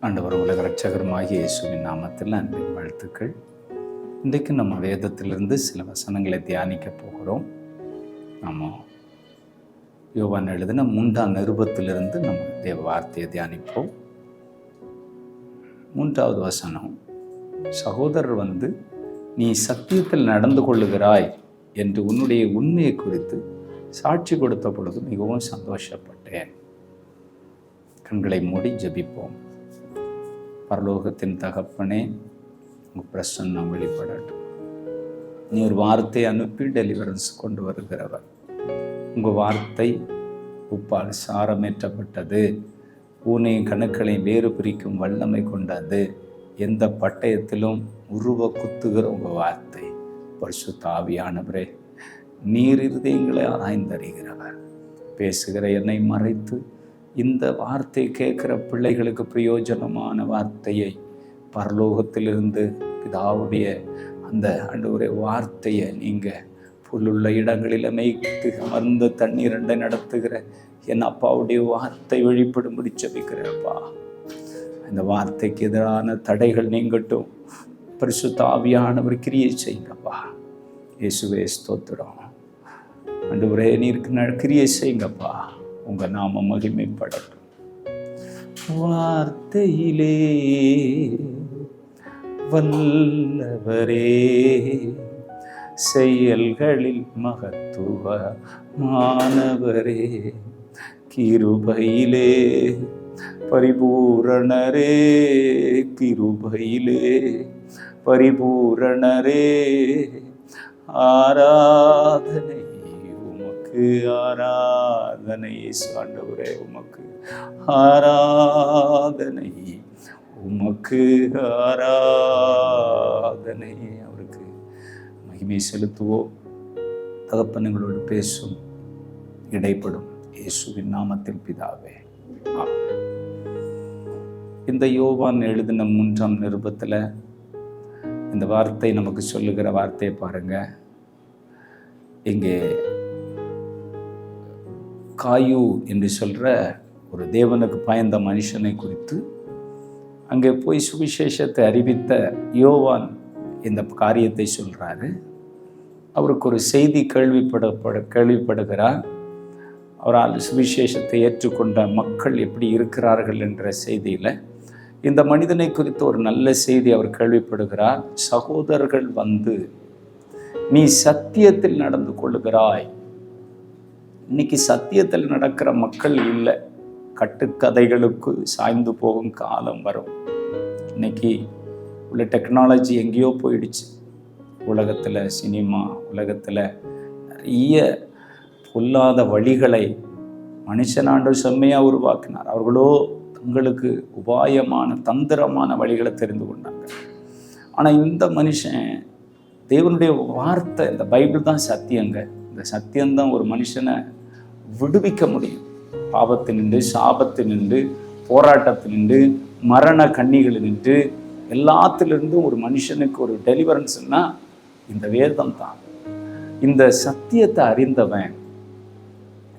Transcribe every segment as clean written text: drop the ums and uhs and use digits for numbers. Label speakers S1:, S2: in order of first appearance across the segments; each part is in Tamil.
S1: ஆண்டவர் உலக இரட்சகருமாகிய இயேசுவின் நாமத்தில் அன்பின் வாழ்த்துக்கள். இன்றைக்கு நம்ம வேதத்திலிருந்து சில வசனங்களை தியானிக்க போகிறோம். நம்ம யோவான் எழுதின 3ஆம் நிருபத்திலிருந்து நம்ம தேவ வார்த்தையை தியானிப்போம். 3வது வசனம், சகோதரர் நீ சத்தியத்தில் நடந்து கொள்ளுகிறாய் என்று உன்னுடைய உண்மையை குறித்து சாட்சி கொடுத்த பொழுது மிகவும் சந்தோஷப்பட்டேன். கண்களை மூடி ஜெபிப்போம். பரலோகத்தின் தகப்பனே, உங்கள் பிரசன்னம் வெளிப்படட்டும். நீர் வார்த்தை அனுப்பி டெலிவரன்ஸ் கொண்டு வருகிறவர். உங்கள் வார்த்தை உப்பால் சாரமேற்றப்பட்டது, ஊனையும் கணுக்களையும் வேறு பிரிக்கும் வல்லமை கொண்டது. எந்த பட்டயத்திலும் உருவ குத்துகிற உங்கள் வார்த்தை. பரிசுத்த ஆவியானவரே, நீர் இருதயங்களை ஆராய்ந்தறிகிறவர். பேசுகிற என்னை மறைத்து இந்த வார்த்தை கேட்குற பிள்ளைகளுக்கு பிரயோஜனமான வார்த்தையை பரலோகத்திலிருந்து பிதாவுடைய அந்த ஆண்டவரே வார்த்தையை நீங்கள் புல்லுள்ள இடங்களில் மேய்த்து அமர்ந்த தண்ணீரண்டை நடத்துகிற என் அப்பாவுடைய வார்த்தை வெளிப்படும்படி ஜெபிக்கிறேன்ப்பா. இந்த வார்த்தைக்கு எதிரான தடைகள் நீங்கட்டும். பரிசுத்த ஆவியானவர் கிரியை செய்யுங்கப்பா. இயேசுவே ஸ்தோத்திரம். ஆண்டவரே, நீருக்கு கிரியை செய்யுங்கப்பா. உங்கள் நாம மகிமைப்படட்டும். வார்த்தையிலே வல்லவரே, செயல்களில் மகத்துவமானவரே, கிருபையிலே பரிபூரணரே, கிருபையிலே பரிபூரணரே, ஆராதனை உமக்கு, ஆராதனை ஆண்டவரே உமக்கு, ஆராதனை உமக்கு, ஆராதனை. அவருக்கு மகிமை செலுத்துவோம். தகப்பனங்களோடு பேசும், இடைப்படும் இயேசுவின் நாமத்தில் பிதாவே. இந்த யோவான் எழுதின 3ஆம் நிருபத்தில் இந்த வார்த்தை நமக்கு சொல்லுகிற வார்த்தையை பாருங்க. இங்கே காயு என்று சொல்கிற ஒரு தேவனுக்கு பயந்த மனுஷனை குறித்து அங்கே போய் சுவிசேஷத்தை அறிவித்த யோவான் இந்த காரியத்தை சொல்கிறாரு. அவருக்கு ஒரு செய்தி கேள்விப்படுகிறார். அவரால் சுவிசேஷத்தை ஏற்றுக்கொண்ட மக்கள் எப்படி இருக்கிறார்கள் என்ற செய்தியில் இந்த மனிதனை குறித்து ஒரு நல்ல செய்தி அவர் கேள்விப்படுகிறார். சகோதரர்கள் நீ சத்தியத்தில் நடந்து கொள்ளுகிறாய். இன்னைக்கு சத்தியத்தில் நடக்கிற மக்கள் இல்லை, கட்டுக்கதைகளுக்கு சாய்ந்து போகும் காலம் வரும். இன்னைக்கு உள்ள டெக்னாலஜி எங்கேயோ போயிடுச்சு. உலகத்தில் சினிமா, உலகத்தில் நிறைய பொல்லாத வழிகளை மனுஷனாண்டு செம்மையாக உருவாக்கினார். அவர்களோ தங்களுக்கு உபாயமான தந்திரமான வழிகளை தெரிந்து கொண்டாங்க. ஆனால் இந்த மனுஷன் தேவனுடைய வார்த்தை, இந்த பைபிள் தான் சத்தியங்க. இந்த சத்தியம்தான் ஒரு மனுஷனை விடுவிக்க முடியும். பாவத்தினின்று, சாபத்தினின்று, போராட்டத்தினின்று, மரண கண்ணிகளினின்று, எல்லாத்திலிருந்தும் ஒரு மனுஷனுக்கு ஒரு டெலிவரன்ஸ்னா இந்த வேதம் தான். இந்த சத்தியத்தை அறிந்தவன்,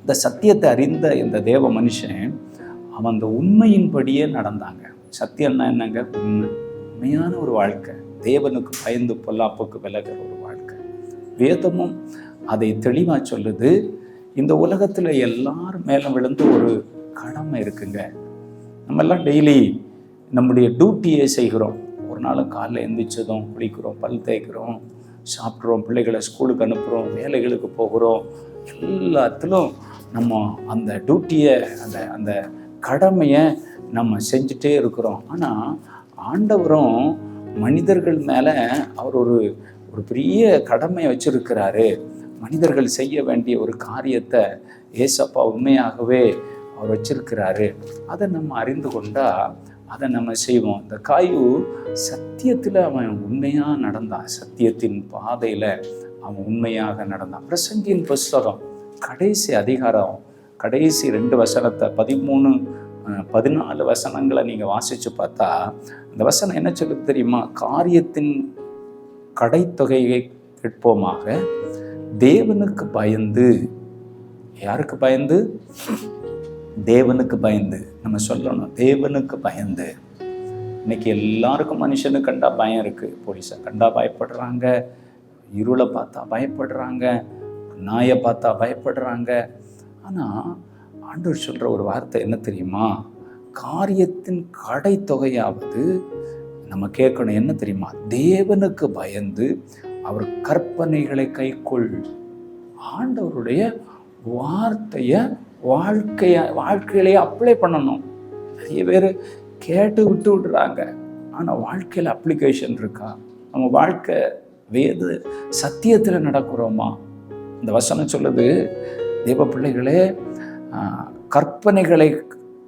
S1: இந்த சத்தியத்தை அறிந்த இந்த தேவ மனுஷன், அவன் அந்த உண்மையின்படியே நடந்தாங்க. சத்தியம்னா என்னங்க? உண்மையான ஒரு வாழ்க்கை, தேவனுக்கு பயந்து பொல்லாப்புக்கு விலகிற ஒரு வாழ்க்கை. வேதமும் அதை தெளிவாக சொல்லுது. இந்த உலகத்தில் எல்லாரும் மேலே விழுந்து ஒரு கடமை இருக்குங்க. நம்ம எல்லாம் டெய்லி நம்முடைய டியூட்டியை செய்கிறோம். ஒரு நாள் காலைல எழுந்திரிச்சதும் குளிக்கிறோம், பல் தேய்க்கிறோம், சாப்பிட்றோம், பிள்ளைகளை ஸ்கூலுக்கு அனுப்புகிறோம், வேலைகளுக்கு போகிறோம். எல்லாத்திலும் நம்ம அந்த டியூட்டியை, அந்த கடமையை நம்ம செஞ்சுட்டே இருக்கிறோம். ஆனால் ஆண்டவரும் மனிதர்கள் மேலே அவர் ஒரு பெரிய கடமையை வச்சிருக்கிறாரு. மனிதர்கள் செய்ய வேண்டிய ஒரு காரியத்தை ஏசப்பா உண்மையாகவே அவர் வச்சிருக்கிறாரு. அதை நம்ம அறிந்து கொண்டா அதை நம்ம செய்வோம். இந்த காயு சத்தியத்தில் அவன் உண்மையாக நடந்தான். சத்தியத்தின் பாதையில் அவன் உண்மையாக நடந்தான். பிரசங்கியின் புஸ்தகம் கடைசி அதிகாரம், கடைசி 2 வசனத்தை 13-14 வசனங்களை நீங்கள் வாசித்து பார்த்தா அந்த வசனம் என்ன சொல்லுது தெரியுமா? காரியத்தின் கடைத்தொகையை கேட்போமாக, தேவனுக்கு பயந்து யாருக்கு பயந்து? தேவனுக்கு பயந்து. நம்ம சொல்லணும், தேவனுக்கு பயந்து. இன்னைக்கு எல்லாருக்கும் மனுஷனுக்கு கண்டா பயம் இருக்குது. போலீஸை கண்டா பயப்படுறாங்க, இருளை பார்த்தா பயப்படுறாங்க, நாயை பார்த்தா பயப்படுறாங்க. ஆனால் ஆண்டவர் சொல்கிற ஒரு வார்த்தை என்ன தெரியுமா? காரியத்தின் கடைத்தொகையாவது நம்ம கேட்கணும். என்ன தெரியுமா? தேவனுக்கு பயந்து அவர் கற்பனைகளை கைக்கொள். ஆண்டவருடைய வார்த்தையை வாழ்க்கையிலேயே அப்ளை பண்ணணும். நிறைய பேர் கேட்டு விட்டு விடுறாங்க, ஆனால் வாழ்க்கையில் அப்ளிகேஷன் இருக்கா? நம்ம வாழ்க்கை வேத சத்தியத்தில் நடக்கிறோமா? இந்த வசனம் சொல்லுது, தேவ பிள்ளைகளே, கற்பனைகளை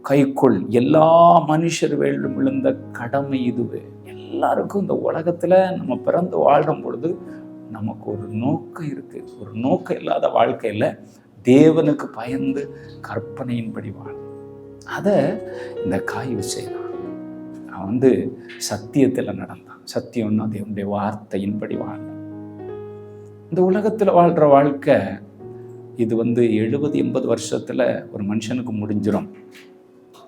S1: கைக்கொள். எல்லா மனுஷர் வேலும் விழுந்த கடமை இதுவே. எல்லாருக்கும் இந்த உலகத்தில் நம்ம பிறந்து வாழும் பொழுது நமக்கு ஒரு நோக்கம் இருக்குது. ஒரு நோக்கம் இல்லாத வாழ்க்கையில் தேவனுக்கு பயந்து கற்பனையின்படி வாழும். அதை இந்த காய்வு செய்தான். அவன் சத்தியத்தில் நடந்தான். சத்தியம்னா தேவனுடைய வார்த்தையின்படி வாழ்ந்தான். இந்த உலகத்தில் வாழ்கிற வாழ்க்கை இது 70-80 வருஷத்தில் ஒரு மனுஷனுக்கு முடிஞ்சிடும்.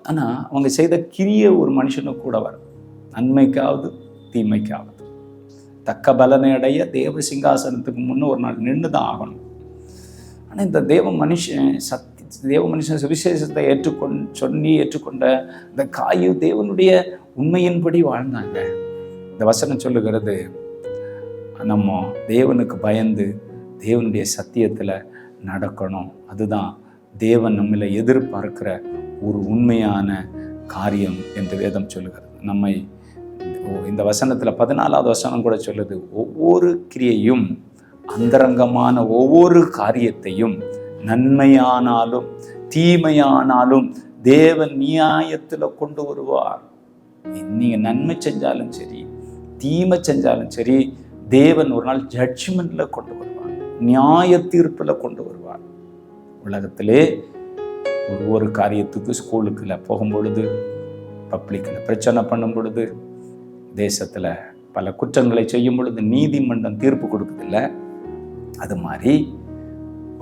S1: ஆனால் அவங்க செய்த கிரிய ஒரு மனுஷனுக்கு கூட வரும், நன்மைக்காவது தீமைக்காவது. தக்க பலனை அடைய தேவ சிங்காசனத்துக்கு முன்னே ஒரு நாள் நின்று தான் ஆகணும். ஆனால் இந்த தேவ மனுஷன் சுவிசேஷத்தை ஏற்றுக்கொண்ட இந்த காயு தேவனுடைய உண்மையின்படி வாழ்ந்தாங்க. இந்த வசனம் சொல்லுகிறது, நம்ம தேவனுக்கு பயந்து தேவனுடைய சத்தியத்தில் நடக்கணும். அதுதான் தேவன் நம்மளை எதிர்பார்க்கிற ஒரு உண்மையான காரியம் என்று வேதம் சொல்லுகிறது. நம்மை இந்த வசனத்தில் 14வது வசனம் கூட சொல்லுது, ஒவ்வொரு கிரியையும் அந்தரங்கமான ஒவ்வொரு காரியத்தையும் நன்மையானாலும் தீமையானாலும் தேவன் நியாயத்தில் கொண்டு வருவார். நீங்கள் நன்மை செஞ்சாலும் சரி, தீமை செஞ்சாலும் சரி, தேவன் ஒரு நாள் ஜட்ஜ்மெண்ட்ல கொண்டு வருவார், நியாய தீர்ப்பில் கொண்டு வருவார். உலகத்திலே ஒவ்வொரு காரியத்துக்கு ஸ்கூலுக்குள்ள போகும் பொழுது, பப்ளிக்கில் பிரச்சனை பண்ணும் பொழுது, தேசத்தில் பல குற்றங்களை செய்யும் பொழுது நீதிமன்றம் தீர்ப்பு கொடுக்குதில்ல, அது மாதிரி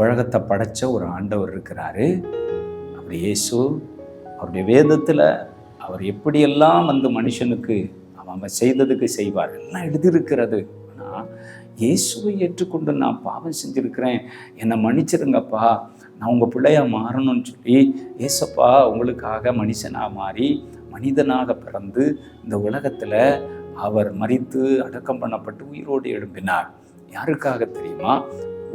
S1: உலகத்தை படைச்ச ஒரு ஆண்டவர் இருக்கிறாரு. அவர் இயேசு. அவருடைய வேதத்தில் அவர் எப்படியெல்லாம் மனுஷனுக்கு அவன் செய்ததுக்கு செய்வார் எல்லாம் எழுதியிருக்கிறது. ஆனால் இயேசுவை ஏற்றுக்கொண்டு நான் பாவம் செஞ்சுருக்கிறேன், என்னை மன்னிச்சிருங்கப்பா, நான் உங்கள் பிள்ளையாக மாறணும்னு சொல்லி ஏசப்பா உங்களுக்காக மனுஷனாக மாறி மனிதனாக பிறந்து இந்த உலகத்தில் அவர் மரித்து அடக்கம் பண்ணப்பட்டு உயிரோடு எழும்பினார். யாருக்காக தெரியுமா?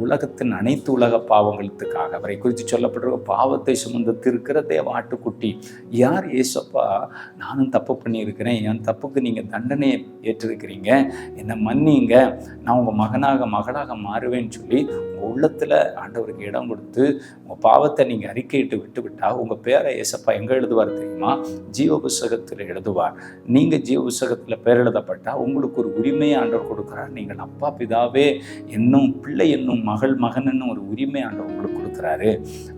S1: உலகத்தின் அனைத்து உலக பாவங்களுக்காக. அவரை குறித்து சொல்லப்பட்டிருக்க பாவத்தை சுமந்து இருக்கிற தேவ ஆட்டுக்குட்டி. யார்? ஏசப்பா, நானும் தப்பு பண்ணியிருக்கிறேன், என் தப்புக்கு நீங்கள் தண்டனையை ஏற்றிருக்கிறீங்க, என்னை மன்னிங்க, நான் உங்கள் மகளாக மாறுவேன்னு சொல்லி உங்கள் உள்ளத்தில் ஆண்டவருக்கு இடம் கொடுத்து உங்கள் பாவத்தை நீங்கள் அறிக்கையிட்டு விட்டுவிட்டால் உங்கள் பேரை ஏசப்பா எங்கே எழுதுவார் தெரியுமா? ஜீவ புஸ்தகத்தில் எழுதுவார். நீங்கள் ஜீவ புஸ்தகத்தில் பேர் எழுதப்பட்டால் உங்களுக்கு ஒரு உரிமையை ஆண்டவர் கொடுக்குறார். நீங்கள் அப்பா பிதாவே என்னும் பிள்ளை என்னும் மகன் ஒரு உரிமை ஆண்டவர் உங்களுக்கு கொடுக்குறாரு.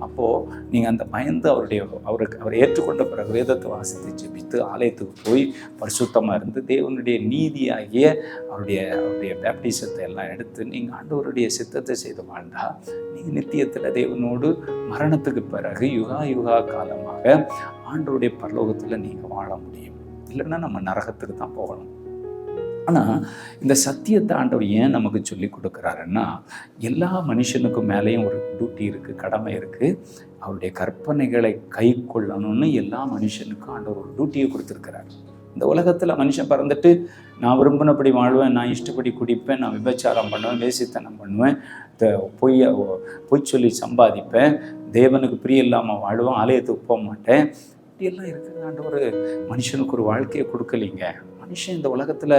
S1: அப்போது நீங்கள் அந்த பயந்து அவரை ஏற்றுக்கொண்ட பிறகு வேதத்தை வாசித்து ஜெபித்து ஆலயத்துக்கு போய் பரிசுத்தமாக இருந்து தேவனுடைய நீதியாகிய அவருடைய பேப்டிசத்தை எல்லாம் எடுத்து நீங்கள் ஆண்டவருடைய சித்தத்தை செய்து வாழ்ந்தால் நீங்கள் நித்தியத்தில் தேவனோடு மரணத்துக்கு பிறகு யுகா காலமாக ஆண்டவருடைய பரலோகத்தில் நீங்கள் வாழ முடியும். இல்லைன்னா நம்ம நரகத்துக்கு தான் போகணும். ஆனால் இந்த சத்தியத்தை ஆண்டவர் ஏன் நமக்கு சொல்லி கொடுக்குறாருன்னா, எல்லா மனுஷனுக்கும் மேலேயும் ஒரு டியூட்டி இருக்குது, கடமை இருக்குது. அவருடைய கற்பனைகளை கை கொள்ளணும்னு எல்லா மனுஷனுக்கும் ஆண்டவர் ஒரு டியூட்டியை கொடுத்துருக்கிறார். இந்த உலகத்தில் மனுஷன் பிறந்துட்டு நான் விரும்பினபடி வாழ்வேன், நான் இஷ்டப்படி குடிப்பேன், நான் விபச்சாரம் பண்ணுவேன், வேசித்தனம் பண்ணுவேன், பொய் சொல்லி சம்பாதிப்பேன், தேவனுக்கு பிரிய இல்லாமல் வாழ்வேன், ஆலயத்துக்கு போக மாட்டேன், இப்படியெல்லாம் இருக்குது. ஆண்டவர் மனுஷனுக்கு ஒரு வாழ்க்கையை கொடுக்கலிங்க. மனுஷன் இந்த உலகத்தில்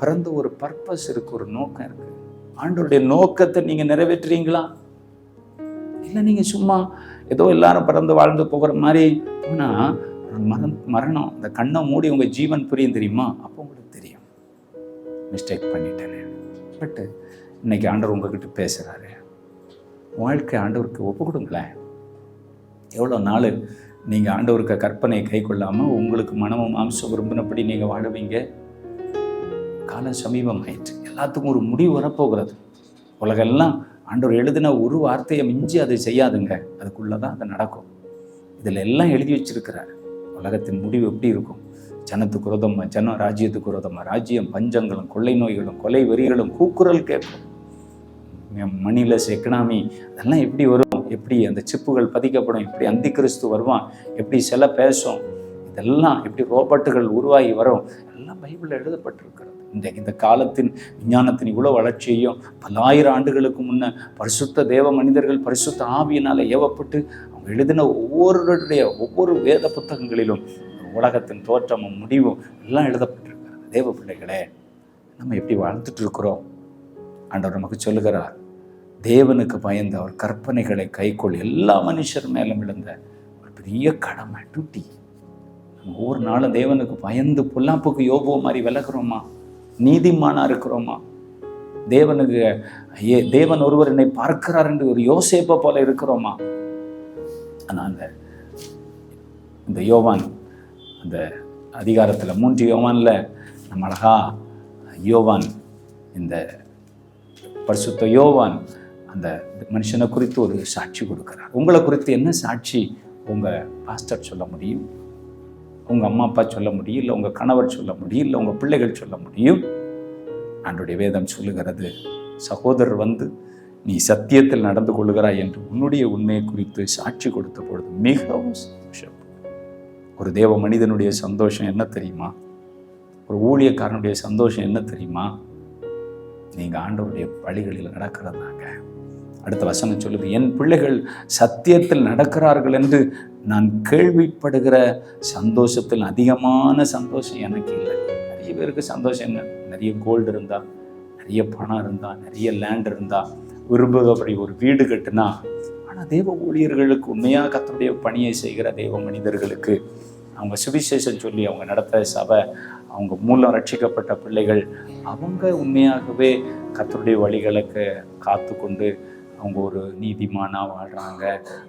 S1: பிறந்த ஒரு பர்பஸ் இருக்குது, ஒரு நோக்கம் இருக்குது. ஆண்டவருடைய நோக்கத்தை நீங்கள் நிறைவேற்றுறீங்களா? இல்லை நீங்கள் சும்மா ஏதோ எல்லாரும் பிறந்து வாழ்ந்து போகிற மாதிரி ஆனால் மரணம் இந்த கண்ணை மூடி உங்கள் ஜீவன் புரியும் தெரியுமா? அப்போ உங்களுக்கு தெரியும் மிஸ்டேக் பண்ணிட்டேன்னு. பட்டு இன்னைக்கு ஆண்டவர் உங்ககிட்ட பேசுகிறாரு. வாழ்க்கை ஆண்டவருக்கு ஒப்பு கொடுங்களேன். எவ்வளோ நாள் நீங்கள் ஆண்டவருக்கு கற்பனையை கை கொள்ளாமல் உங்களுக்கு மனமும் மாம்சம் விரும்பினபடி நீங்கள் வாழுவீங்க? காலம் சமீபம் ஆயிடுச்சு. எல்லாத்துக்கும் ஒரு முடிவு வரப்போகிறது. உலகெல்லாம் ஆண்டவர் எழுதின ஒரு வார்த்தையை மிஞ்சி அதை செய்யாதுங்க, அதுக்குள்ளதான் அது நடக்கும். இதில் எல்லாம் எழுதி வச்சிருக்கிறார். உலகத்தின் முடிவு எப்படி இருக்கும்? ஜனத்துக்கு விரோதமா ஜனம், ராஜ்யத்துக்கு விரோதமா ராஜ்யம், பஞ்சங்களும் கொள்ளை நோய்களும் கொலை வெறிகளும் கூக்குரல் கேட்கும். மணிலஸ் எக்கனாமி அதெல்லாம் எப்படி வரும்? எப்படி அந்த சிப்புகள் பதிக்கப்படும்? எப்படி அந்தி கிறிஸ்து வருவான்? எப்படி சில பேசும்? இதெல்லாம் எப்படி ரோபோட்டுகள் உருவாகி வரும்? எல்லாம் பைபிளில் எழுதப்பட்டிருக்கிறது. இந்த காலத்தின் விஞ்ஞானத்தின் இவ்வளோ வளர்ச்சியையும் பல்லாயிரம் ஆண்டுகளுக்கு முன்ன பரிசுத்த தேவ மனிதர்கள் பரிசுத்த ஆவியினால் ஏவப்பட்டு அவங்க எழுதின ஒவ்வொரு வேத புத்தகங்களிலும் உலகத்தின் தோற்றமும் முடிவும் எல்லாம் எழுதப்பட்டிருக்கிறது. தேவ பிள்ளைகளே, நம்ம எப்படி வாழ்ந்துட்டு இருக்கிறோம்? ஆண்டவர் நமக்கு சொல்லுகிறார், தேவனுக்கு பயந்து அவர் கற்பனைகளை கைக்கொள். எல்லா மனுஷர் மேலும் விழுந்த ஒரு பெரிய கடமை, டியூட்டி. நம்ம ஒவ்வொரு நாளும் தேவனுக்கு பயந்து பொல்லாப்புக்கு யோபு மாதிரி விலகிறோமா? நீதிமானா இருக்கிறோமா? தேவன் ஒருவர் என்னை பார்க்கிறார் என்று ஒரு யோசேப்பை போல இருக்கிறோமா? ஆனால் இந்த யோவான் அந்த அதிகாரத்தில் 3 யோவானில் நம்ம அழகா யோவான், இந்த பரிசுத்த யோவான் அந்த மனுஷனை குறித்து ஒரு சாட்சி கொடுக்கிறார். உங்களை குறித்து என்ன சாட்சி உங்கள் பாஸ்டர் சொல்ல முடியும்? உங்கள் அம்மா அப்பா சொல்ல முடியும்? இல்லை உங்கள் கணவர் சொல்ல முடியும்? இல்லை உங்கள் பிள்ளைகள் சொல்ல முடியும்? ஆண்டவருடைய வேதம் சொல்லுகிறது, சகோதரர் வந்து நீ சத்தியத்தில் நடந்து கொள்ளுகிறாய் என்று உன்னுடைய உண்மையை குறித்து சாட்சி கொடுத்த பொழுது மிகவும் சந்தோஷம். ஒரு தேவ மனிதனுடைய சந்தோஷம் என்ன தெரியுமா? ஒரு ஊழியக்காரனுடைய சந்தோஷம் என்ன தெரியுமா? நீங்கள் ஆண்டவருடைய வழிகளில் நடக்கிறதாங்க. அடுத்த வசனம் சொல்லுது, என் பிள்ளைகள் சத்தியத்தில் நடக்கிறார்கள் என்று நான் கேள்விப்படுகிற சந்தோஷத்தில் அதிகமான சந்தோஷம் எனக்கு இல்லை. நிறைய பேருக்கு சந்தோஷம் என்ன? நிறைய கோல்டு இருந்தால், நிறைய பணம் இருந்தால், நிறைய லேண்ட் இருந்தால், விரும்புகிறபடி ஒரு வீடு கட்டுனா. ஆனால் தேவ ஊழியர்களுக்கு, உண்மையாக கர்த்தருடைய பணியை செய்கிற தேவ மனிதர்களுக்கு, அவங்க சுவிசேஷம் சொல்லி அவங்க நடத்த சபை, அவங்க மூலம் ரட்சிக்கப்பட்ட பிள்ளைகள், அவங்க உண்மையாகவே கர்த்தருடைய வழிகளுக்கு காத்து கொண்டு அவங்க ஒரு நீதிமானாக வாழ்கிறாங்க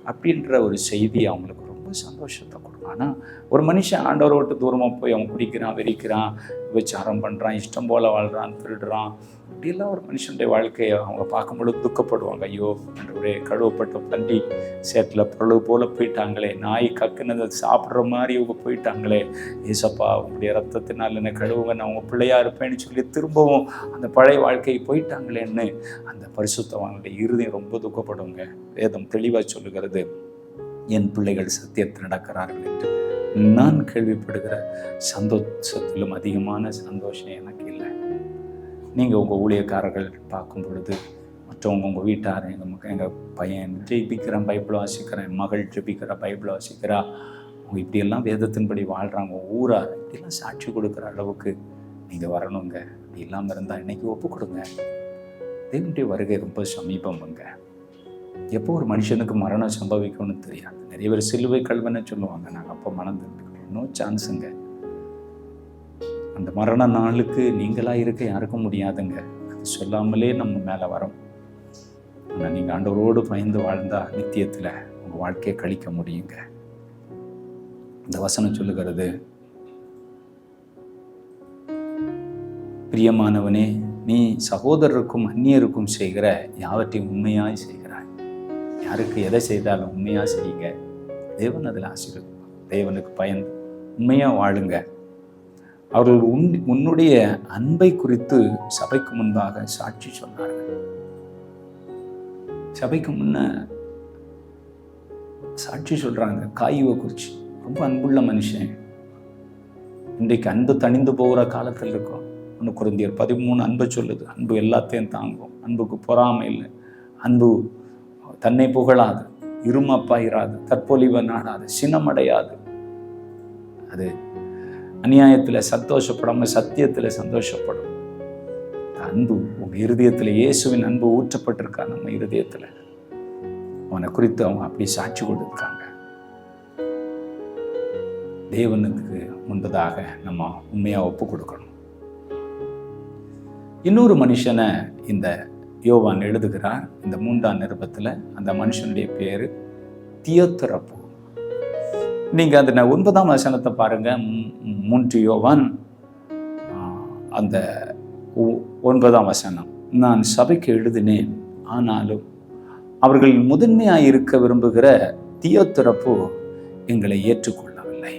S1: அப்படின்ற ஒரு செய்தி அவங்களுக்கு ரொம்ப சந்தோஷத்தை கொடுக்கும். ஆனால் ஒரு மனுஷன் ஆண்டவரை விட்டு தூரமாக போய் அவன் குடிக்கிறான், வெறிக்கிறான், விபச்சாரம் பண்ணுறான், இஷ்டம் போல் வாழ்கிறான், திருடுறான், இப்படிலாம் ஒரு மனுஷனுடைய வாழ்க்கையை அவங்க பார்க்கும்பொழுது துக்கப்படுவாங்க. ஐயோ, ஆண்டவரே, கழுவப்பட்ட பன்றி சேற்றில் பொருள் போல் போயிட்டாங்களே, நாய் கக்குனதை சாப்பிட்ற மாதிரி இவங்க போயிட்டாங்களே, ஏசப்பா உங்களுடைய ரத்தத்தினால் என்ன கழுவுங்க, நான் அவங்க பிள்ளையா இருப்பேன்னு சொல்லி திரும்பவும் அந்த பழைய வாழ்க்கையை போயிட்டாங்களேன்னு அந்த பரிசுத்தவானுடைய இருதயம் ரொம்ப துக்கப்படுங்க. வேதம் தெளிவாக சொல்லுகிறது, என் பிள்ளைகள் சத்தியத்தில் நடக்கிறார்கள் என்று நான் கேள்விப்படுகிற சந்தோஷத்திலும் அதிகமான சந்தோஷம் எனக்கு இல்லை. நீங்கள் உங்கள் ஊழியக்காரர்கள் பார்க்கும் பொழுது, மற்றவங்க உங்கள் வீட்டார், எங்கள் பையன் ஜெபிக்கிறான், பைபிள் வாசிக்கிறேன், என் மகள் ஜெபிக்கிறா, பைபிள் வாசிக்கிறா, அவங்க இப்படியெல்லாம் வேதத்தின்படி வாழ்கிறாங்க, ஊரார் இப்படியெல்லாம் சாட்சி கொடுக்குற அளவுக்கு நீங்கள் வரணுங்க. இப்படி இல்லாமல் இருந்தால் இன்றைக்கி ஒப்பு கொடுங்க. தேவனுடைய வருகை ரொம்ப சமீபம்ங்க. எப்போ ஒரு மனுஷனுக்கு மரணம் சம்பவிக்கும்னு தெரியாது. நிறைய பேர் சிலுவை கல்வனை சொல்லுவாங்க, நாங்கள் அப்போ மனம் திரும்பிக்கிறோம். இன்னும் சான்ஸுங்க. அந்த மரண நாளுக்கு நீங்களாக இருக்க யாருக்கும் முடியாதுங்க. அது சொல்லாமலே நம்ம மேலே வரும். ஆனால் நீங்கள் ஆண்டவரோடு பயந்து வாழ்ந்தால் நித்தியத்தில் உங்கள் வாழ்க்கையை கழிக்க முடியுங்க. இந்த வசனம் சொல்லுகிறது, பிரியமானவனே, நீ சகோதரருக்கும் அந்நியருக்கும் செய்கிற யாவற்றையும் உண்மையாய் செய்கிறாய். யாருக்கு எதை செய்தாலும் உண்மையாக செய்யுங்க. தேவன் அதில் ஆசீர்வதிப்பார். தேவனுக்கு பயந்து உண்மையாக வாழுங்க. அவர்கள் உன்னுடைய அன்பை குறித்து சபைக்கு முன்பாக சாட்சி சொன்னார்கள். சபைக்கு முன்ன சாட்சி சொல்றாங்க. காயுவை குறித்து ரொம்ப அன்புள்ள மனுஷன். இன்றைக்கு அன்பு தணிந்து போகிற காலத்தில் இருக்கும். 1 கொரிந்தியர் 13 அன்பு சொல்லுது. அன்பு எல்லாத்தையும் தாங்கும். அன்புக்கு பொறாமை இல்லை. அன்பு தன்னை புகழாது, இருமப்பாயிராது, தற்பொலிவை நாடாது, சினமடையாது. அது அநியாயத்தில் சந்தோஷப்படாமல் சத்தியத்தில் சந்தோஷப்படும். அன்பு உங்கள் இருதயத்தில், இயேசுவின் அன்பு ஊற்றப்பட்டிருக்கா நம்ம இருதயத்தில். அவனை குறித்து அவங்க அப்படி சாட்சி கொடுத்துருக்காங்க. தேவனுக்கு முன்பதாக நம்ம உண்மையாக ஒப்பு கொடுக்கணும். இன்னொரு மனுஷனை இந்த யோவான் எழுதுகிறார். இந்த 3ஆம் நிருபத்தில் அந்த மனுஷனுடைய பேரு தியோத்தரப்பு. நீங்கள் அந்த 9ஆம் வசனத்தை பாருங்கள். 3 யோவான் அந்த 9ஆம் வசனம், நான் சபைக்கு எழுதினேன், ஆனாலும் அவர்கள் முதன்மையாக இருக்க விரும்புகிற தியோத்திரப்பு எங்களை ஏற்றுக்கொள்ளவில்லை.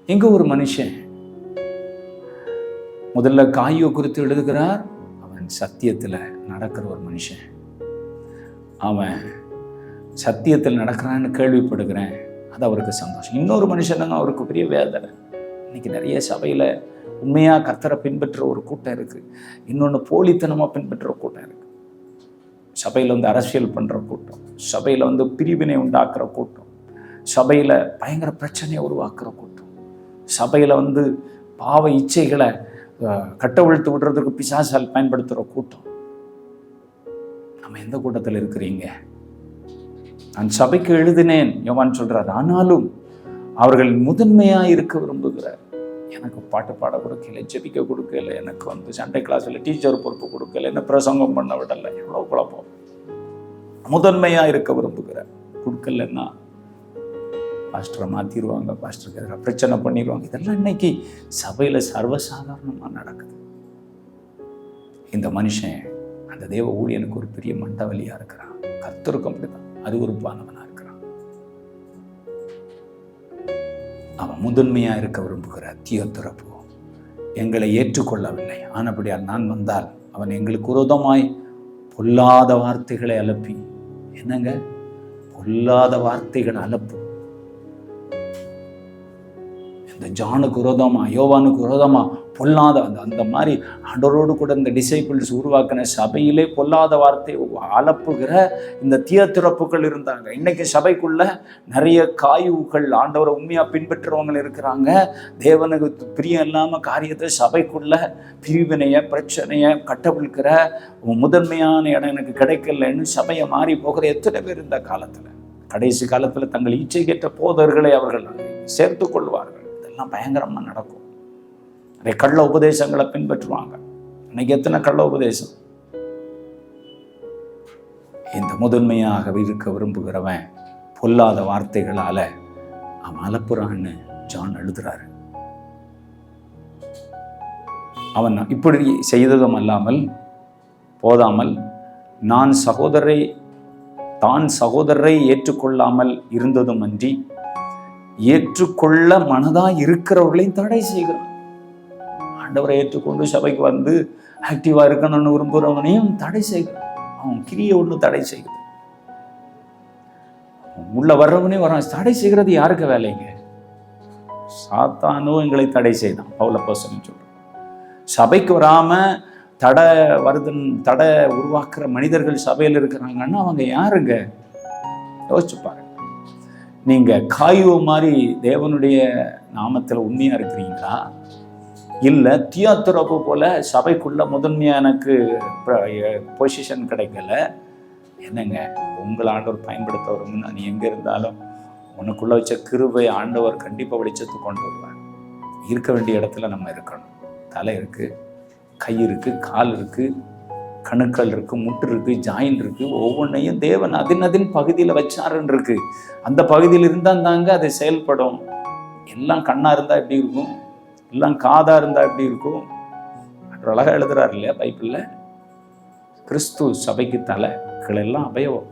S1: எங்க ஒரு மனுஷன் முதல்ல காயோ குறித்து எழுதுகிறார். அவன் சத்தியத்தில் நடக்கிற ஒரு மனுஷன். அவன் சத்தியத்தில் நடக்கிறான்னு கேள்விப்படுகிறேன், அது அவருக்கு சந்தோஷம். இன்னொரு மனுஷனுங்க அவருக்கு பெரிய வேதனை. இன்னைக்கு நிறைய சபையில் உண்மையாக கர்த்தரை பின்பற்ற ஒரு கூட்டம் இருக்குது, இன்னொன்று போலித்தனமாக பின்பற்ற கூட்டம் இருக்குது. சபையில் அரசியல் பண்ணுற கூட்டம், சபையில் பிரிவினை உண்டாக்குற கூட்டம், சபையில் பயங்கர பிரச்சனையை உருவாக்குற கூட்டம், சபையில் பாவ இச்சைகளை கட்டவிழ்த்து விடுறதுக்கு பிசாசால் பயன்படுத்துகிற கூட்டம். நம்ம எந்த கூட்டத்தில் இருக்கிறீங்க? நான் சபைக்கு எழுதினேன் யோவான் சொல்றார், ஆனாலும் அவர்கள் முதன்மையாக இருக்க விரும்புகிறார். எனக்கு பாட்டு பாட கொடுக்கல, ஜெபிக்க கொடுக்கல, எனக்கு சண்டே கிளாஸில் டீச்சர் பொறுப்பு கொடுக்கல, என்ன பிரசங்கம் பண்ண விடலை, எவ்வளோ குழப்பம். முதன்மையாக இருக்க விரும்புகிறார். கொடுக்கலன்னா பாஸ்டரை மாற்றிடுவாங்க, பாஸ்டருக்கு எதிராக பிரச்சனை பண்ணிடுவாங்க. இதெல்லாம் இன்னைக்கு சபையில் சர்வசாதாரணமாக நடக்குது. இந்த மனுஷன் அந்த தேவ ஊழியனுக்கு ஒரு பெரிய மண்டவலியாக இருக்கிறான். கர்த்தருக்கும் அப்படிதான் அருவருப்பானவனாக இருக்கிறான். அவன் முதன்மையாக இருக்க விரும்புகிற தியோத்திரப்பு எங்களை ஏற்றுக்கொள்ளவில்லை. ஆனபடியால் நான் வந்தால் அவன் எங்களுக்கு விரோதமாய் பொல்லாத வார்த்தைகளை அலப்பி, என்னங்க பொல்லாத வார்த்தைகளை அலப்பு, இந்த ஜானுக்கு விரோதமா யோவானுக்கு விரோதமா பொல்லாத அந்த மாதிரி ஆண்டவரோடு கூட இந்த டிசைபிள்ஸ் உருவாக்கின சபையிலே பொல்லாத வார்த்தை அலப்புகிற இந்த தியோத்திரப்புகள் இருந்தாங்க. இன்னைக்கு சபைக்குள்ள நிறைய காயுகள் ஆண்டவரை உண்மையா பின்பற்றுறவங்க இருக்கிறாங்க. தேவனுக்கு பிரியம் இல்லாம காரியத்தை சபைக்குள்ள பிரிவினைய பிரச்சனைய கட்டவிழ்க்கிற முதன்மையான இடம் எனக்கு கிடைக்கலன்னு சபையை மாறி போகிற எத்தனை பேர் இந்த காலத்துல, கடைசி காலத்துல தங்கள் இச்சை கேட்ட போதர்களை அவர்கள் சேர்த்து கொள்வார்கள். இதெல்லாம் பயங்கரமா நடக்கும். நிறைய கள்ள உபதேசங்களை பின்பற்றுவாங்க. இன்னைக்கு எத்தனை கள்ள உபதேசம். இந்த முதன்மையாக இருக்க விரும்புகிறவன் பொல்லாத வார்த்தைகளால அவன் அலப்புறான்னு ஜான் எழுதுறாரு. அவன் இப்படி செய்ததும் அல்லாமல் போதாமல் தான் சகோதரரை ஏற்றுக்கொள்ளாமல் இருந்ததும் அன்றி ஏற்றுக்கொள்ள மனதாய் இருக்கிறவர்களையும் தடை செய்கிறான். ஆண்டவரை ஏற்றுக்கொண்டு சபைக்கு ஆக்டிவா இருக்கணும்னு விரும்புகிறவனையும் தடை செய்கிறான். அவன் கிரியை ஒன்று தடை செய்கிறான். உள்ள வர்றவனே வரான். தடை செய்கிறது யாருக்கு வேலைங்க? சாத்தானோ எங்களை தடை செய்தான். பவுல் அப்போஸ்தலன் சொல்றான். சபைக்கு வராம தடை உருவாக்குற மனிதர்கள் சபையில் இருக்கிறாங்கன்னா அவங்க யாருங்க? யோசிச்சு பாருங்க. நீங்க காயுவ மாதிரி தேவனுடைய நாமத்தில் உண்மையா இருக்கிறீங்களா? இல்லை தியோத்திரப்பு போல சபைக்குள்ள முதன்மையாக எனக்கு பொசிஷன் கிடைக்கல, என்னங்க உங்களை ஆண்டவர் பயன்படுத்த வரும்னா நீ எங்கே இருந்தாலும் உனக்குள்ள வச்ச கிருபை ஆண்டவர் கண்டிப்பாக வெளிச்சத்துக்கு கொண்டு வருவார். இருக்க வேண்டிய இடத்துல நம்ம இருக்கணும். தலை இருக்குது, கை இருக்குது, கால் இருக்குது, கணுக்கள் இருக்குது, முட்டு இருக்குது, ஜாயின் இருக்குது. ஒவ்வொன்றையும் தேவன் அதின் பகுதியில் வச்சாருன்னு இருக்கு. அந்த பகுதியில் இருந்தால் தாங்க அது செயல்படும். எல்லாம் கண்ணாக இருந்தால் எப்படி இருக்கும்? எல்லாம் காதாக இருந்தால் எப்படி இருக்கும்? அழகாக எழுதுறாரு இல்லையா பைபிளில்? கிறிஸ்து சபைக்கு தலைகளெல்லாம் அபயவம்.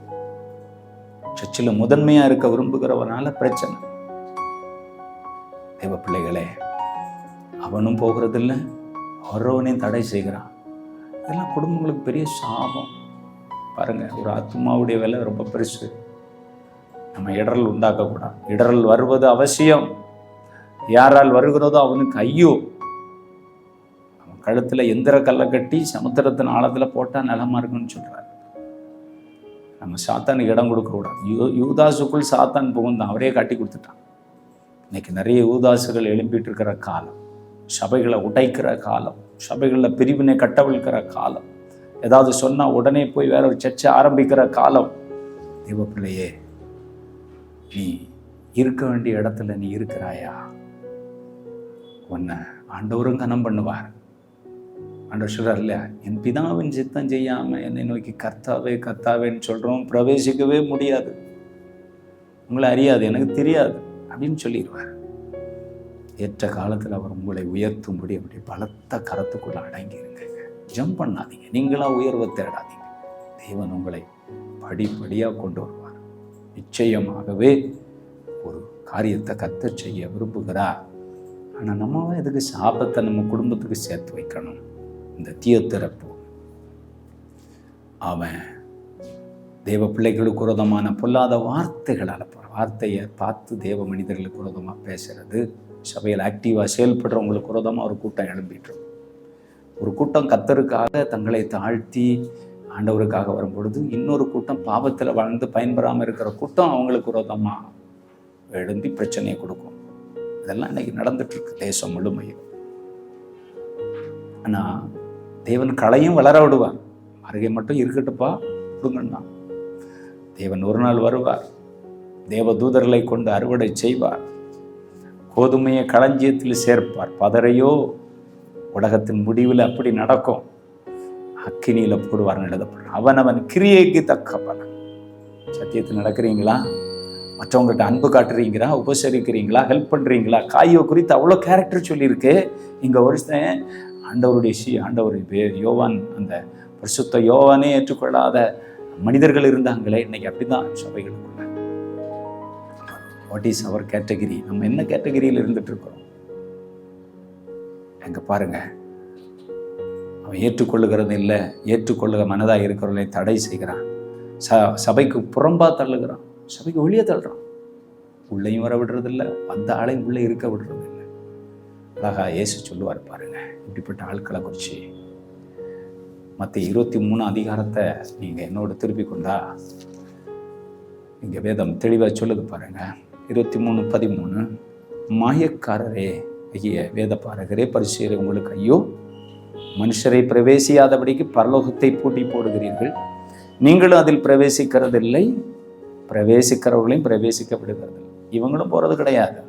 S1: சர்ச்சில் முதன்மையாக இருக்க விரும்புகிறவனால பிரச்சனை. தேவ பிள்ளைகளே, அவனும் போகிறதில்லை, வர்றவனையும் தடை செய்கிறான். இதெல்லாம் குடும்பங்களுக்கு பெரிய சாபம். பாருங்க, ஒரு ஆத்மாவுடைய வேலை ரொம்ப பெருசு. நம்ம இடரல் உண்டாக்கக்கூடாது. இடரல் வருவது அவசியம். யாரால் வருகிறதோ அவனுக்கு ஐயோ. அவன் கழுத்தில் எந்திர கல்லை கட்டி சமுத்திரத்தின் ஆழத்தில் போட்டால் நிலமா இருக்குன்னு சொல்றாரு. நம்ம சாத்தானுக்கு இடம் கொடுக்கக்கூடாது. யூதாசுக்குள் சாத்தான் புகுந்தான், அவரே காட்டி கொடுத்துட்டான். இன்னைக்கு நிறைய யூதாசுகள் எழுப்பிட்டு இருக்கிற காலம், சபைகளை உடைக்கிற காலம், சபைகளில் பிரிவினை கட்டவிழ்க்கிற காலம், ஏதாவது சொன்னால் உடனே போய் வேற ஒரு சர்ச்சை ஆரம்பிக்கிற காலம். தேவ பிள்ளையே, நீ இருக்க வேண்டிய இடத்துல நீ இருக்கிறாயா? உன்னை ஆண்டவரும் கனம் பண்ணுவார். ஆண்டவர் சொல்றார் இல்லையா, என் பிதாவின் சித்தம் செய்யாமல் என்னை நோக்கி கர்த்தாவே கர்த்தாவேன்னு சொல்கிறோம், பிரவேசிக்கவே முடியாது, உங்களை அறியாது, எனக்கு தெரியாது அப்படின்னு சொல்லிடுவார். ஏற்ற காலத்தில் அவர் உங்களை உயர்த்தும்படி அப்படி பலத்த கரத்துக்குள்ள அடங்கிருங்க. ஜம்ப் பண்ணாதீங்க, நீங்களா உயர்வை தேடாதீங்க. தேவன் உங்களை படிப்படியாக கொண்டு வருவார். நிச்சயமாகவே ஒரு காரியத்தை கர்த்தர் செய்ய விரும்புகிறார். ஆனால் நம்ம இதுக்கு சாபத்தை நம்ம குடும்பத்துக்கு சேர்த்து வைக்கணும். இந்த தியோத்திரப்பு அவன் தேவ பிள்ளைகளுக்கு விரோதமான பொல்லாத வார்த்தைகள் அனுப்புகிற வார்த்தையை பார்த்து தேவ மனிதர்களுக்கு விரோதமாக பேசுறது, சபையில் ஆக்டிவாக செயல்படுறவங்களுக்கு விரோதமாக ஒரு கூட்டம் எழும்பிட்டு, ஒரு கூட்டம் கர்த்தருக்காக தங்களை தாழ்த்தி ஆண்டவருக்காக வரும்பொழுது இன்னொரு கூட்டம் பாவத்தில் வாழ்ந்து பயன்பெறாமல் இருக்கிற கூட்டம் அவங்களுக்கு விரோதமாக எழுந்தி பிரச்சனையை கொடுக்கும். இதெல்லாம் இன்னைக்கு நடந்துட்டு இருக்கு தேசம் முழுமையும். ஆனால் தேவன் களையும் வளர விடுவார். அருகே மட்டும் இருக்கட்டுப்பா கொடுங்கன்னா தேவன் ஒரு நாள் வருவார். தேவ தூதர்களை கொண்டு அறுவடை செய்வார். கோதுமையை களஞ்சியத்தில் சேர்ப்பார். பதரையோ உலகத்தின் முடிவில் அப்படி நடக்கும். அக்கினியில் போடுவார்னு எழுதப்படும். அவனவன் கிரியைக்கு தக்க பலன். சத்தியத்தில் நடக்கிறீங்களா? மற்றவங்கள்ட்ட அன்பு காட்டுறீங்களா? உபசரிக்கிறீங்களா? ஹெல்ப் பண்ணுறீங்களா? காயோ குறித்து அவ்வளோ கேரக்டர் சொல்லியிருக்கு. இங்கே ஒருத்தன் ஆண்டவருடைய யோவான், அந்த பரிசுத்த யோவானே ஏற்றுக்கொள்ளாத மனிதர்கள் இருந்தாங்களே. இன்னைக்கு அப்படிதான் சபைகளுக்குள்ள. வாட் இஸ் அவர் கேட்டகிரி? நம்ம என்ன கேட்டகிரியில் இருந்துட்டு இருக்கிறோம்? எங்க பாருங்க, அவன் ஏற்றுக்கொள்ளுகிறது இல்லை, ஏற்றுக்கொள்ளுக மனதாக இருக்கிறவர்களை தடை செய்கிறான். சபைக்கு புறம்பா தள்ளுகிறான், சபைக்கு வெளியே தள்ளுறான். உள்ளேயும் வர விடுறதில்லை, வந்த ஆளையும் உள்ளே இருக்க விடுறதில்லை. அழகா இயேசு சொல்லுவார் பாருங்க இப்படிப்பட்ட ஆட்களை குறித்து. மத்திய 23 அதிகாரத்தை நீங்கள் என்னோட திருப்பி கொண்டா இங்கே வேதம் தெளிவாக சொல்லுது பாருங்க. 23:13 மாயக்காரரே ஐய வேத பாரகரே பரிசேயரே உங்களுக்கு ஐயோ, மனுஷரை பிரவேசியாதபடிக்கு பரலோகத்தை பூட்டி போடுகிறீர்கள், நீங்களும் அதில் பிரவேசிக்கிறதில்லை, பிரவேசிக்கிறவர்களையும் பிரவேசிக்க விடுகிறதில்லை. இவங்களும் போகிறது கிடையாது,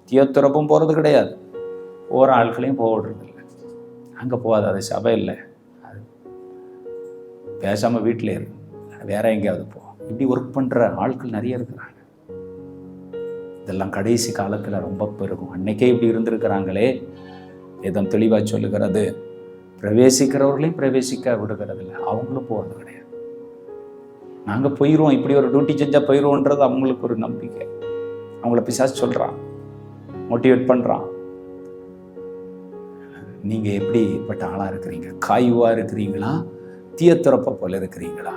S1: தியோத்திரப்பும் போகிறது கிடையாது, போகிற ஆட்களையும் போடுறதில்லை. அங்கே போகாது, அது சபை இல்லை, அது பேசாமல் வீட்டில் இரு, வேற எங்கேயாவது போ. இப்படி ஒர்க் பண்ணுற ஆட்கள் நிறைய இருக்கிறாங்க. இதெல்லாம் கடைசி காலத்தில் ரொம்ப பெருகும். அன்னைக்கே இப்படி இருந்திருக்கிறாங்களே. வேதம் தெளிவாக சொல்லுகிறது, பிரவேசிக்கிறவர்களையும் பிரவேசிக்க விடுகிறதில்லை, அவங்களும் போகிறது கிடையாது. நாங்கள் போயிடுவோம், இப்படி ஒரு டியூட்டி செஞ்சால் போயிடுவோன்றது அவங்களுக்கு ஒரு நம்பிக்கை. அவங்கள பிசாசு சொல்கிறான், மோட்டிவேட் பண்ணுறான். நீங்கள் எப்படிப்பட்ட ஆளாக இருக்கிறீங்க? காயுவாக இருக்கிறீங்களா, தியோத்திரப்பை போல இருக்கிறீங்களா?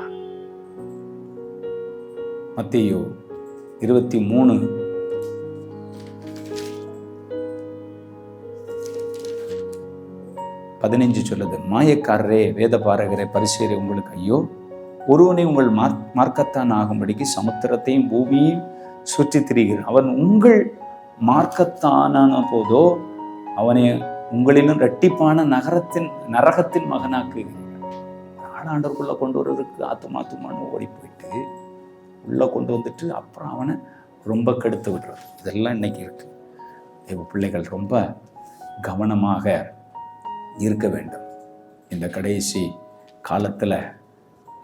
S1: மத்தேயு 23:15 சொல்லுது, மாயக்காரரே வேத பாரகரே பரிசேயரே உங்களுக்கு ஐயோ, ஒருவனை உங்கள் மார்க்கத்தான் ஆகும்படிக்கு சமுத்திரத்தையும் பூமியையும் சுற்றி திரிகிறான். அவன் உங்கள் மார்க்கத்தான போதோ அவனை உங்களிலும் இரட்டிப்பான நரகத்தின் மகனாக்குகிறீர்கள். ஆண்டவருக்குள்ள கொண்டு வருவதற்கு ஆத்துமான்னு ஓடி போயிட்டு உள்ள கொண்டு வந்துட்டு அப்புறம் அவனை ரொம்ப கெடுத்து விடுறது. இதெல்லாம் இன்னைக்கு இருக்கு. தேவ பிள்ளைகள் ரொம்ப கவனமாக இருக்க வேண்டும். இந்த கடைசி காலத்தில்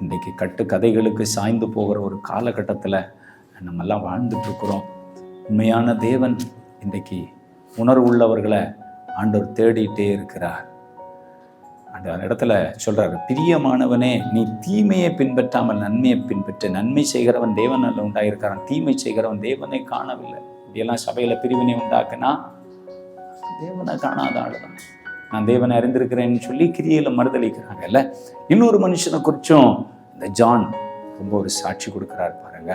S1: இன்றைக்கு கட்டுக்கதைகளுக்கு சாய்ந்து போகிற ஒரு காலகட்டத்தில் நம்மெல்லாம் வாழ்ந்துட்டுருக்குறோம். உண்மையான தேவன் இன்றைக்கு உணர்வுள்ளவர்களை ஆண்டவர் தேடிட்டே இருக்கிறார். அந்த இடத்துல சொல்கிறார், பிரியமானவனே நீ தீமையை பின்பற்றாமல் நன்மையை பின்பற்ற. நன்மை செய்கிறவன் தேவனால் உண்டாயிருக்கிறான், தீமை செய்கிறவன் தேவனை காணவில்லை. இப்படியெல்லாம் சபையில் பிரிவினை உண்டாக்குனா தேவனை காணாத ஆளுதான். நான் தேவனை அறிந்திருக்கிறேன்னு சொல்லி கிரியையில் மறுதளிக்கிறாங்கல்ல. இன்னொரு மனுஷனை குறிச்சும் இந்த ஜான் ரொம்ப ஒரு சாட்சி கொடுக்குறாரு பாருங்க.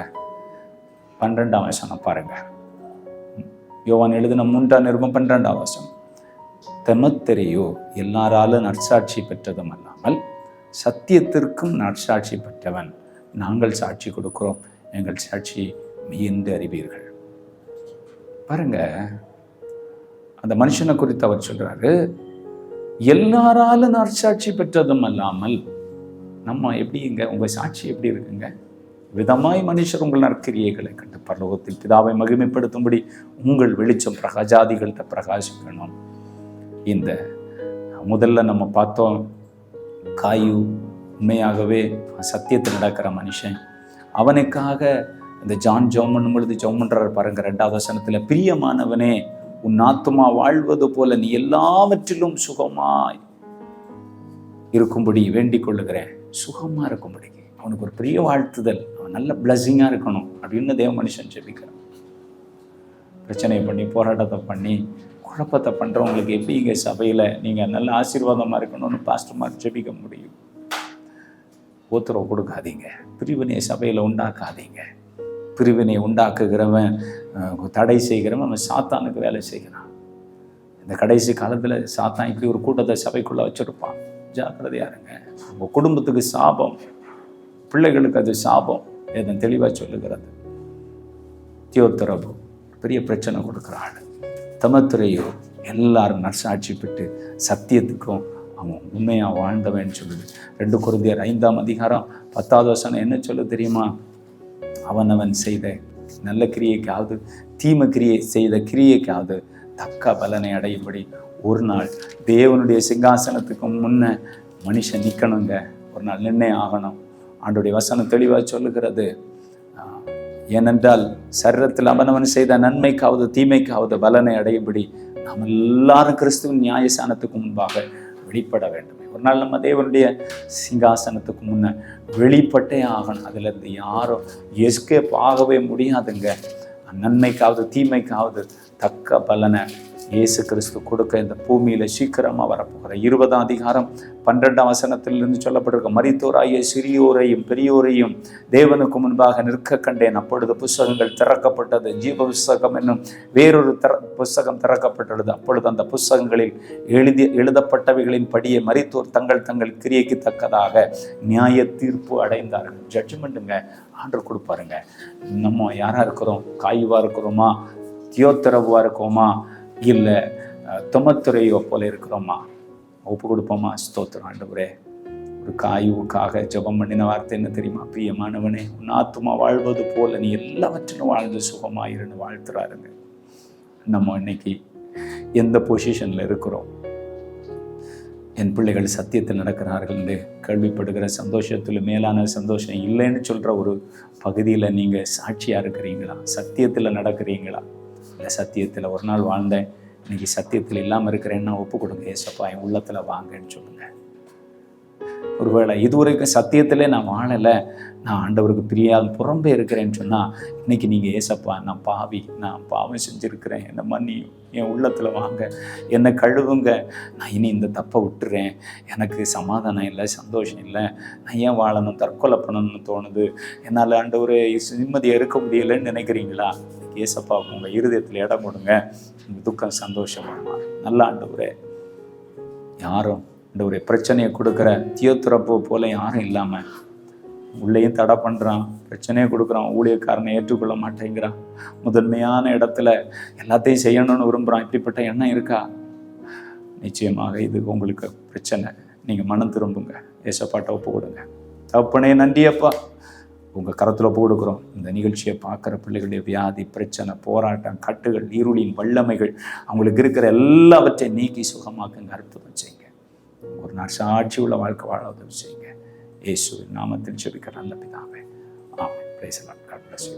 S1: 12ஆம் வசனம் பாருங்க. யோவான் எழுதின 3ஆம் நிருபம் 12ஆம் வசனம். தெமத்தெரியோ எல்லாராலும் நற்சாட்சி பெற்றதும் அல்லாமல் சத்தியத்திற்கும் நற்சாட்சி பெற்றவன். நாங்கள் சாட்சி கொடுக்கிறோம், எங்கள் சாட்சி மெய்யென்று அறிவீர்கள். பாருங்க, அந்த மனுஷனை குறித்து அவர் சொல்றாரு, எல்லாராலும் நற்சாட்சி பெற்றதும் அல்லாமல். நம்ம எப்படிங்க, உங்க சாட்சி எப்படி இருக்குங்க? விதமாய் மனுஷர் உங்கள் நற்கிரியைகளை கண்டு பரலோகத்தில் பிதாவை மகிமைப்படுத்தும்படி உங்கள் வெளிச்சம் ஜாதிகள்கிட்ட பிரகாசிக்கணும். இந்த முதல்ல நம்ம பார்த்தோம், காயு உண்மையாகவே சத்தியத்தில் நடக்கிற மனுஷன். அவனுக்காக இந்த ஜான் ஜெபம் பண்ணும் பொழுது ஜெபம் பண்றாரு பாருங்க. 2ஆவது வசனத்துல, பிரியமானவனே உன் ஆத்துமா வாழ்வது போல நீ எல்லாவற்றிலும் சுகமாய் இருக்கும்படி வேண்டிக் கொள்ளுகிறேன். சுகமா இருக்கும்படி அவனுக்கு ஒரு பெரிய வாழ்த்துதல், அவன் நல்ல பிளஸ்ஸிங்காக இருக்கணும் அப்படின்னு தேவ மனுஷன் ஜெபிக்கிறான். பிரச்சனை பண்ணி போராட்டத்தை பண்ணி குழப்பத்தை பண்ணுறவங்களுக்கு எப்படி இங்கே சபையில் நீங்கள் நல்ல ஆசீர்வாதமாக இருக்கணும்னு பாஸ்டர்மார் ஜெபிக்க முடியும்? உத்தரவு கொடுக்காதீங்க, பிரிவினை சபையில் உண்டாக்காதீங்க. பிரிவினை உண்டாக்குகிறவன், தடை செய்கிறவன் அவன் சாத்தானுக்கு வேலை செய்கிறான். இந்த கடைசி காலத்தில் சாத்தான் இப்படி ஒரு கூட்டத்தை சபைக்குள்ளே வச்சுருப்பான். ஜாக்கிரதையாக இருங்க. உங்கள் குடும்பத்துக்கு சாபம், பிள்ளைகளுக்கு அது சாபம். எதன் தெளிவாக சொல்லுகிறது. தியோத்தரபு பெரிய பிரச்சனை கொடுக்குற ஆள். தமத்துரையோ எல்லாரும் நற்சாட்சி பெற்று சத்தியத்துக்கும் அவன் உண்மையாக வாழ்ந்தவன் சொல்லுது. 2 கொரிந்தியர் 5ஆம் அதிகாரம் 10வது வசனம் என்ன சொல்ல தெரியுமா? அவன் செய்த நல்ல கிரியைக்காவது தீமை செய்த கிரியைக்காவது தக்க பலனை அடையும்படி ஒரு நாள் தேவனுடைய சிங்காசனத்துக்கு முன்ன மனுஷன் நிற்கணுங்க. ஒரு நாள் நிர்ணயம் ஆகணும். ஆண்டோடைய வசனம் தெளிவாக சொல்லுகிறது. ஏனென்றால் சரீரத்தில் அவனவன் செய்த நன்மைக்காவது தீமைக்காவது பலனை அடையும்படி நாம் எல்லாரும் கிறிஸ்துவின் நியாயஸ்தானத்துக்கு முன்பாக வெளிப்பட வேண்டும். ஒரு நாள் நம்ம தேவனுடைய சிங்காசனத்துக்கு முன்ன வெளிப்பட்டே ஆகணும். அதிலிருந்து யாரும் எஸ்கேப் ஆகவே முடியாதுங்க. நன்மைக்காவது தீமைக்காவது தக்க பலனை இயேசு கிறிஸ்து கொடுக்க இந்த பூமியில் சீக்கிரமாக வரப்போகிற 20ஆம் அதிகாரம் 12ஆம் வசனத்திலிருந்து சொல்லப்பட்டிருக்க, மரித்தோராகிய சிறியோரையும் பெரியோரையும் தேவனுக்கு முன்பாக நிற்க கண்டேன். அப்பொழுது புஸ்தகங்கள் திறக்கப்பட்டது. ஜீவ புஸ்தகம் என்னும் வேறொரு புஸ்தகம் திறக்கப்பட்டது. அப்பொழுது அந்த புஸ்தகங்களில் எழுதப்பட்டவைகளின் படியே மரித்தோர் தங்கள் தங்கள் கிரியைக்கு தக்கதாக நியாய தீர்ப்பு அடைந்தார்கள். ஜட்ஜ்மெண்ட்டுங்க ஆண்டவர் கொடுப்பாருங்க. நம்ம யாராக இருக்கிறோம்? காயுவாக இருக்கிறோமா? தியோத்தரவுவாக இருக்கோமா? இல்லை தொமத்துரையோ போல இருக்கிறோமா? ஒப்பு கொடுப்போமா? ஸ்தோத்திரம் ஆண்டவரே. ஒரு காயுவுக்காக ஜெபம் பண்ணின வார்த்தை என்ன தெரியுமா? பிரியமானவனே, உன் ஆத்துமா வாழ்வது போல நீ எல்லாவற்றிலும் வாழ்ந்து சுகமாயிருன்னு வாழ்த்துறாருங்க. நம்ம இன்னைக்கு எந்த பொசிஷனில் இருக்கிறோம்? என் பிள்ளைகள் சத்தியத்தில் நடக்கிறார்கள் என்று கேள்விப்படுகிற சந்தோஷத்தில் மேலான சந்தோஷம் இல்லைன்னு சொல்கிற ஒரு பகுதியில் நீங்கள் சாட்சியாக இருக்கிறீங்களா? சத்தியத்தில் நடக்கிறீங்களா? இல்லை சத்தியத்தில் ஒரு நாள் வாழ்ந்தேன், இன்னைக்கு சத்தியத்தில் இல்லாமல் இருக்கிறேன்னா ஒப்பு கொடுங்க. ஏசப்பா என் உள்ளத்தில் வாங்கன்னு சொல்லுங்கள். ஒருவேளை இதுவரைக்கும் சத்தியத்திலே நான் வாழலை, நான் ஆண்டவருக்கு பிரியாத புறம்பே இருக்கிறேன்னு சொன்னால் இன்றைக்கி நீங்கள் ஏசப்பா நான் பாவி, நான் பாவம் செஞ்சுருக்கிறேன், என்னை மன்னியும், என் உள்ளத்தில் வாங்க, என்னை கழுவுங்க, நான் இனி இந்த தப்பை விட்டுறேன், எனக்கு சமாதானம் இல்லை, சந்தோஷம் இல்லை, நான் ஏன் வாழணும், தற்கொலை பண்ணணும்னு தோணுது, என்னால் ஆண்டவரே நிம்மதியாக இருக்க முடியலைன்னு நினைக்கிறீங்களா? ஏசப்பா உங்கள் இருதயத்தில் இடம் கொடுங்க. உங்கள் துக்கம் சந்தோஷமாக நல்ல ஆண்டவரே. யாரும் ஆண்டவரே பிரச்சனையை கொடுக்குற தியோத்தரப்பு போல யாரும் இல்லாமல் உள்ளேயும் தடை பண்ணுறான், பிரச்சனையை கொடுக்குறான், ஊழியக்காரனை ஏற்றுக்கொள்ள மாட்டேங்கிறான், முதன்மையான இடத்துல எல்லாத்தையும் செய்யணும்னு விரும்புகிறான். இப்படிப்பட்ட எண்ணம் இருக்கா? நிச்சயமாக இது உங்களுக்கு பிரச்சனை. நீங்கள் மனம் திரும்புங்க, ஏசப்பாட்ட ஒப்பு கொடுங்க. தப்புனே நன்றியப்பா, உங்கள் கரத்தில் ஒப்பு கொடுக்குறோம். இந்த நிகழ்ச்சியை பார்க்குற பிள்ளைகளுடைய வியாதி, பிரச்சனை, போராட்டம், கட்டுகள், இருளின் வல்லமைகள், அவங்களுக்கு இருக்கிற எல்லாவற்றையும் நீக்கி சுகமாக்குங்க, அற்புதம் செய்யுங்க. ஒரு நாள் சாட்சி உள்ள வாழ்க்கை வாழ உதவி செய்யுங்க. இயேசுவின் நாமத்தில் ஜெபிக்கிற நல்ல பிதாவே, ஆமென். Praise the lord. God bless you.